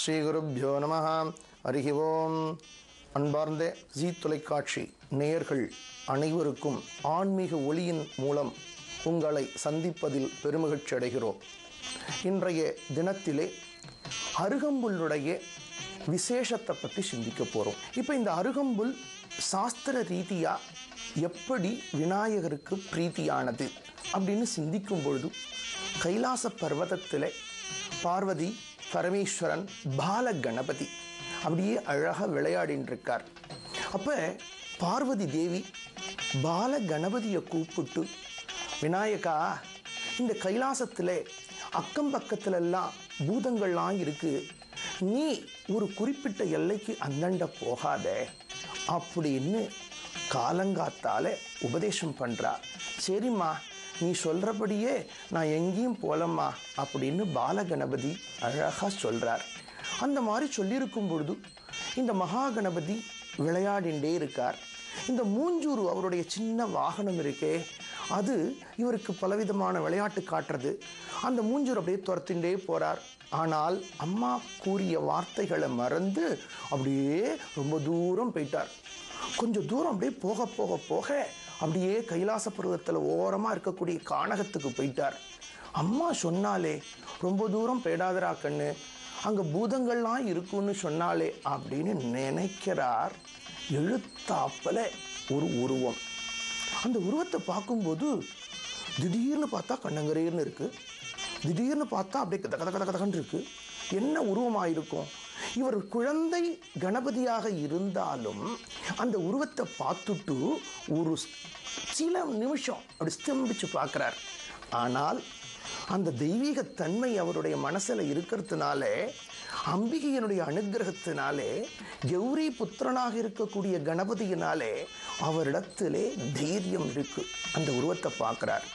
ஸ்ரீ குருப்யோ நமஹ. ஹரிஹி ஓம். அன்பார்ந்த ஜீ தொலைக்காட்சி நேயர்கள் அனைவருக்கும் ஆன்மீக ஒளியின் மூலம் உங்களை சந்திப்பதில் பெருமகிழ்ச்சி அடைகிறோம். இன்றைய தினத்திலே அருகம்புல்லுடைய விசேஷத்தை பற்றி சிந்திக்க போகிறோம். இப்போ இந்த அருகம்புல் சாஸ்திர ரீதியாக எப்படி விநாயகருக்கு பிரீத்தியானது அப்படின்னு சிந்திக்கும் பொழுது, கைலாச பர்வதத்தில் பார்வதி பரமேஸ்வரன் பால கணபதி அப்படியே அழகாக விளையாடின்னு இருக்கார். அப்போ பார்வதி தேவி பால கணபதியை கூப்பிட்டு, விநாயகா, இந்த கைலாசத்தில் அக்கம் பக்கத்துலெல்லாம் பூதங்கள்லாம் இருக்குது, நீ ஒரு குறிப்பிட்ட எல்லைக்கு அந்தண்ட போகாத அப்படின்னு காலங்காத்தால உபதேசம் பண்ணுறா. சரிம்மா, நீ சொல்கிறபடியே நான் எங்கேயும் போகலம்மா அப்படின்னு பாலகணபதி அழகாக சொல்கிறார். அந்த மாதிரி சொல்லியிருக்கும் பொழுது இந்த மகா கணபதி விளையாடிண்டே இருக்கார். இந்த மூஞ்சூறு அவருடைய சின்ன வாகனம் இருக்கே, அது இவருக்கு பலவிதமான விளையாட்டு காட்டுறது. அந்த மூஞ்சூர் அப்படியே துரத்தின்றே போகிறார். ஆனால் அம்மா கூறிய வார்த்தைகளை மறந்து அப்படியே ரொம்ப தூரம் போயிட்டார். கொஞ்சம் தூரம் அப்படியே போக போக போக அப்படியே கைலாச பருவத்தில் ஓரமாக இருக்கக்கூடிய கானகத்துக்கு போயிட்டார். அம்மா சொன்னாலே, ரொம்ப தூரம் போயிடாதரா கண்ணு, அங்கே பூதங்கள்லாம் இருக்குன்னு சொன்னாலே அப்படின்னு நினைக்கிறார். எழுத்தாப்பில் ஒரு உருவம். அந்த உருவத்தை பார்க்கும்போது திடீர்னு பார்த்தா கண்ணங்கரேர்னு இருக்குது, திடீர்னு பார்த்தா அப்படியே கத கத கதகன்னு இருக்குது. என்ன உருவமாக இருக்கும்? இவர் குழந்தை கணபதியாக இருந்தாலும் அந்த உருவத்தை பார்த்துட்டு ஒரு சில நிமிஷம் அப்படி ஸ்தம்பிச்சு பார்க்குறார். ஆனால் அந்த தெய்வீகத்தன்மை அவருடைய மனசில் இருக்கிறதுனால, அம்பிகையினுடைய அனுகிரகத்தினாலே, கௌரி புத்திரனாக இருக்கக்கூடிய கணபதியினாலே அவரிடத்திலே தைரியம் இருக்கு. அந்த உருவத்தை பார்க்குறார்.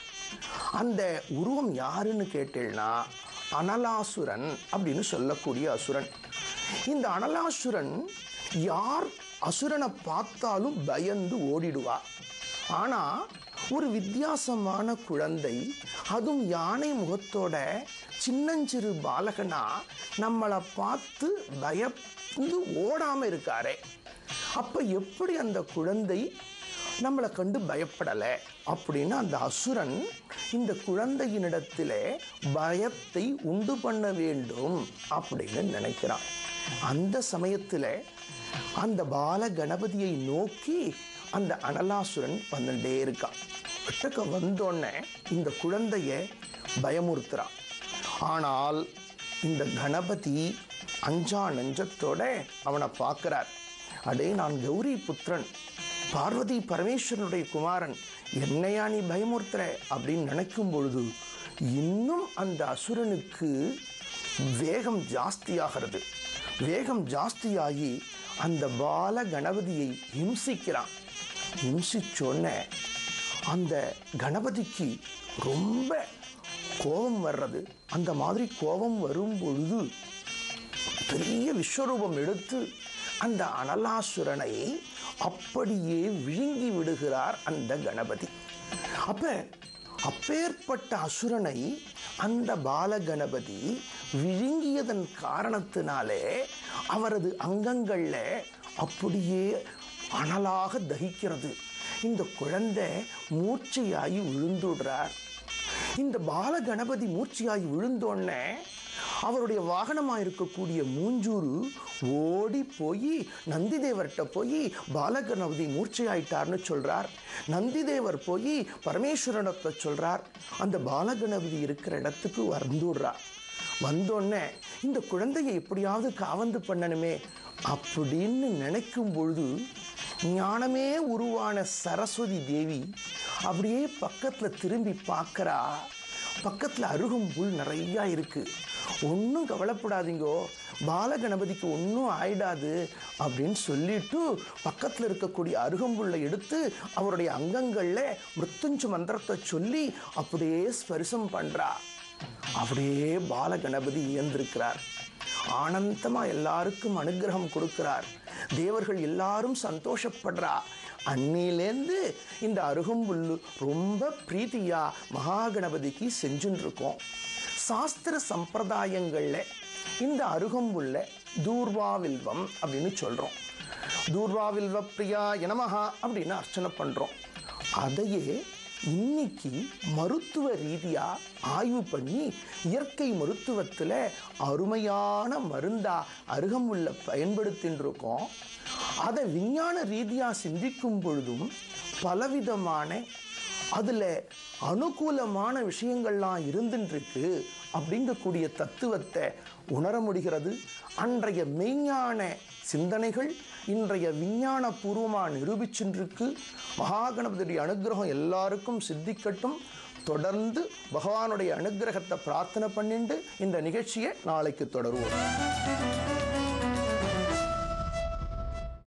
அந்த உருவம் யாருன்னு கேட்டேன்னா, அனலாசுரன் அப்படின்னு சொல்லக்கூடிய அசுரன். இந்த அனலாசுரன் யார் அசுரனை பார்த்தாலும் பயந்து ஓடிடுவா. ஆனால் ஒரு வித்தியாசமான குழந்தை, அதுவும் யானை முகத்தோட சின்னஞ்சிறு பாலகனா நம்மளை பார்த்து பயந்து ஓடாமல் இருக்காரே, அப்போ எப்படி அந்த குழந்தை நம்மளை கண்டு பயப்படலை அப்படின்னு அந்த அசுரன் இந்த குழந்தையினிடத்தில் பயத்தை உண்டு பண்ண வேண்டும் அப்படின்னு நினைக்கிறான். அந்த சமயத்தில் அந்த பால கணபதியை நோக்கி அந்த அனலாசுரன் வந்துட்டே இருக்கான். கிட்டக்க வந்தோடனே இந்த குழந்தைய பயமுறுத்துறான். ஆனால் இந்த கணபதி அஞ்சா நெஞ்சத்தோட அவனை பார்க்கிறார். அடே, நான் கௌரி புத்திரன், பார்வதி பரமேஸ்வரனுடைய குமாரன், என்னையா நீ பயமுறுத்துற அப்படின்னு நினைக்கும் பொழுது இன்னும் அந்த அசுரனுக்கு வேகம் ஜாஸ்தியாகிறது. வேகம் ஜாஸ்தியாகி அந்த பால கணபதியை ஹிம்சிக்கிறான். ஹிம்சிச்சோன்னே அந்த கணபதிக்கு ரொம்ப கோபம் வர்றது. அந்த மாதிரி கோபம் வரும் பொழுது பெரிய விஸ்வரூபம் எடுத்து அந்த அனலாசுரனை அப்படியே விழுங்கி விடுகிறார் அந்த கணபதி. அப்பேற்பட்ட அசுரனை அந்த பால கணபதி விழுங்கியதன் காரணத்தினாலே அவரது அங்கங்களில் அப்படியே அனலாக தகிக்கிறது. இந்த குழந்தை மூர்ச்சையாகி விழுந்துடுறார். இந்த பால கணபதி மூர்ச்சையாகி விழுந்தோடனே அவருடைய வாகனமாக இருக்கக்கூடிய மூஞ்சூறு ஓடி போய் நந்திதேவர்கிட்ட போய் பாலகணபதி மூர்ச்சையாயிட்டார்னு சொல்கிறார். நந்திதேவர் போய் பரமேஸ்வரனத்தை சொல்கிறார். அந்த பாலகணபதி இருக்கிற இடத்துக்கு வந்துடுறார். வந்தோடனே இந்த குழந்தையை எப்படியாவது காவந்து பண்ணணுமே அப்படின்னு நினைக்கும் பொழுது ஞானமே உருவான சரஸ்வதி தேவி அப்படியே பக்கத்தில் திரும்பி பார்க்குறா. பக்கத்தில் அருகம்புல் நிறையா இருக்குது. ஒன்றும் கவலைப்படாதீங்கோ, பாலகணபதிக்கு ஒன்றும் ஆயிடாது அப்படின்னு சொல்லிட்டு பக்கத்தில் இருக்கக்கூடிய அருகம்புல்லை எடுத்து அவருடைய அங்கங்களில் மிருத்யுஞ்ச மந்திரத்தை சொல்லி அப்படியே ஸ்பரிசம் பண்ணுறா. அப்படியே பாலகணபதி இயந்திருக்கிறார். ஆனந்தமாக எல்லாருக்கும் அனுகிரகம் கொடுக்கிறார். தேவர்கள் எல்லாரும் சந்தோஷப்படுறா. அன்னிலேருந்து இந்த அருகம்புல்லு ரொம்ப பிரீத்தியாக மகாகணபதிக்கு செஞ்சுன்னு இருக்கோம். சாஸ்திர சம்பிரதாயங்களில் இந்த அருகம்புல்ல தூர்வாவில்வம் அப்படின்னு சொல்கிறோம். தூர்வாவில்வ பிரியாய நமஹா அப்படின்னு அர்ச்சனை பண்ணுறோம். அதையே இன்னைக்கு மருத்துவ ரீதியாக ஆய்வு பண்ணி இயற்கை மருத்துவத்தில் அருமையான மருந்தா அருகம்புல்லை பயன்படுத்தின்னு இருக்கோம். அதை விஞ்ஞான ரீதியாக சிந்திக்கும் பொழுதும் பலவிதமான அதில் அனுகூலமான விஷயங்கள்லாம் இருந்துருக்கு அப்படிங்கக்கூடிய தத்துவத்தை உணர முடிகிறது. அன்றைய மெய்ஞான சிந்தனைகள் இன்றைய விஞ்ஞான பூர்வமாக நிரூபிச்சுருக்கு. மகாகணபதியுடைய அனுகிரகம் எல்லாருக்கும் சித்திக்கட்டும். தொடர்ந்து பகவானுடைய அனுகிரகத்தை பிரார்த்தனை பண்ணிட்டு இந்த நிகழ்ச்சியை நாளைக்கு தொடருவோம்.